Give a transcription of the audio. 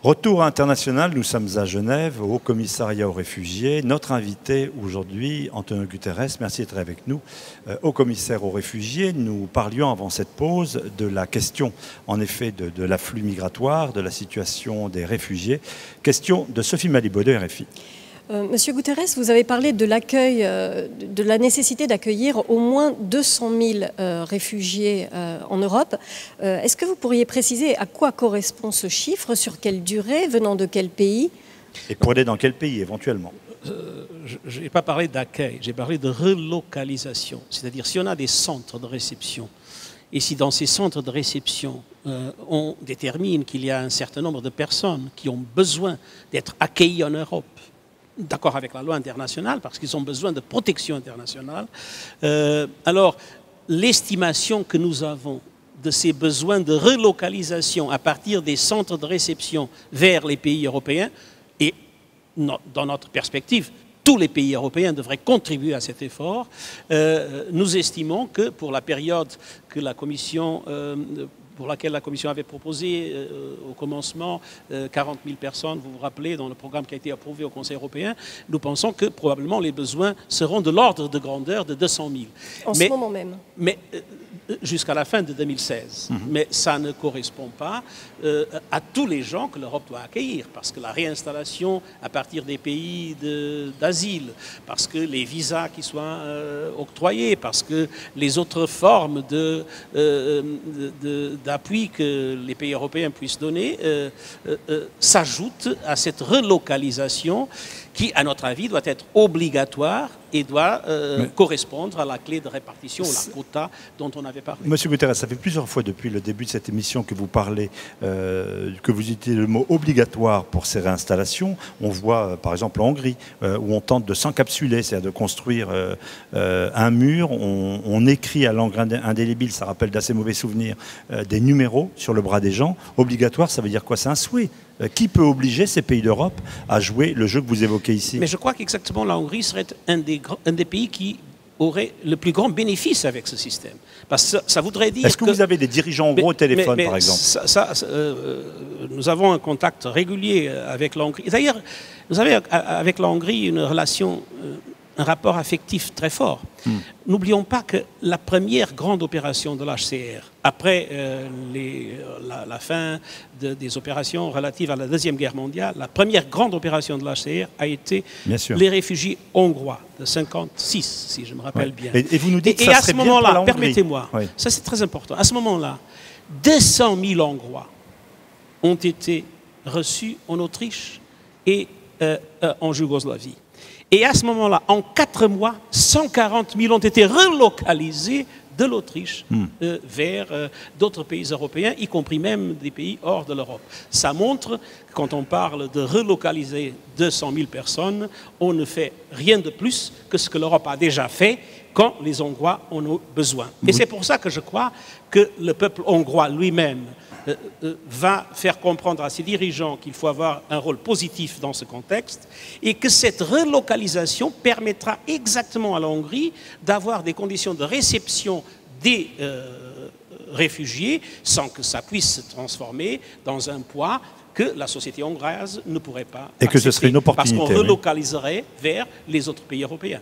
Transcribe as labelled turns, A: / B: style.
A: Retour international, nous sommes à Genève, au Haut-Commissariat aux réfugiés. Notre invité aujourd'hui, Antonio Guterres, merci d'être avec nous. Haut commissaire aux réfugiés, nous parlions avant cette pause de la question, en effet, de l'afflux migratoire, de la situation des réfugiés. Question de Sophie Malibaud de RFI.
B: Monsieur Guterres, vous avez parlé de l'accueil, de la nécessité d'accueillir au moins 200 000 réfugiés en Europe. Est-ce que vous pourriez préciser à quoi correspond ce chiffre, sur quelle durée, venant de quel pays?
A: Et pour aller dans quel pays éventuellement?
C: Je n'ai pas parlé d'accueil, j'ai parlé de relocalisation. C'est-à-dire si on a des centres de réception, et si dans ces centres de réception, on détermine qu'il y a un certain nombre de personnes qui ont besoin d'être accueillies en Europe, d'accord avec la loi internationale, parce qu'ils ont besoin de protection internationale. Alors, l'estimation que nous avons de ces besoins de relocalisation à partir des centres de réception vers les pays européens, et dans notre perspective, tous les pays européens devraient contribuer à cet effort. Nous estimons que pour la période que la Commission... pour laquelle la Commission avait proposé au commencement 40 000 personnes, vous vous rappelez, dans le programme qui a été approuvé au Conseil européen, nous pensons que probablement les besoins seront de l'ordre de grandeur de 200 000.
B: En ce moment même.
C: Mais jusqu'à la fin de 2016. Mais ça ne correspond pas à tous les gens que l'Europe doit accueillir, parce que la réinstallation à partir des pays d'asile, parce que les visas qui soient octroyés, parce que les autres formes d'appui que les pays européens puissent donner s'ajoutent à cette relocalisation qui, à notre avis, doit être obligatoire et doit correspondre à la clé de répartition, la quota dont on avait parlé.
A: Monsieur Guterres, ça fait plusieurs fois depuis le début de cette émission que vous parlez, que vous utilisez le mot obligatoire pour ces réinstallations. On voit, par exemple, en Hongrie, où on tente de s'encapsuler, c'est-à-dire de construire un mur. On écrit à l'encre indélébile, ça rappelle d'assez mauvais souvenirs, des numéros sur le bras des gens. Obligatoire, ça veut dire quoi? C'est un souhait. Qui peut obliger ces pays d'Europe à jouer le jeu que vous évoquez ici?
C: Mais je crois qu'exactement la Hongrie serait un des pays qui aurait le plus grand bénéfice avec ce système. Parce que ça voudrait dire
A: Est-ce que vous avez des dirigeants hongrois au téléphone, par exemple?
C: Nous avons un contact régulier avec la Hongrie. D'ailleurs, vous avez avec la Hongrie une relation... un rapport affectif très fort. N'oublions pas que la première grande opération de l'HCR, après la fin des opérations relatives à la Deuxième Guerre mondiale, la première grande opération de l'HCR a été les réfugiés hongrois de 1956, si je me rappelle bien.
A: Et vous nous dites que
C: ça
A: ça
C: serait
A: serait bien pour la Hongrie.
C: Permettez-moi, ça c'est très important. À ce moment-là, 200 000 Hongrois ont été reçus en Autriche et en Yougoslavie. Et à ce moment-là, en 4 mois, 140 000 ont été relocalisés de l'Autriche vers d'autres pays européens, y compris même des pays hors de l'Europe. Ça montre, quand on parle de relocaliser 200 000 personnes, on ne fait rien de plus que ce que l'Europe a déjà fait quand les Hongrois en ont besoin. Et c'est pour ça que je crois que le peuple hongrois lui-même va faire comprendre à ses dirigeants qu'il faut avoir un rôle positif dans ce contexte et que cette relocalisation permettra exactement à la Hongrie d'avoir des conditions de réception des réfugiés sans que ça puisse se transformer dans un poids que la société hongroise ne pourrait pas accepter.
A: Et que ce serait une opportunité.
C: Parce qu'on relocaliserait vers les autres pays européens.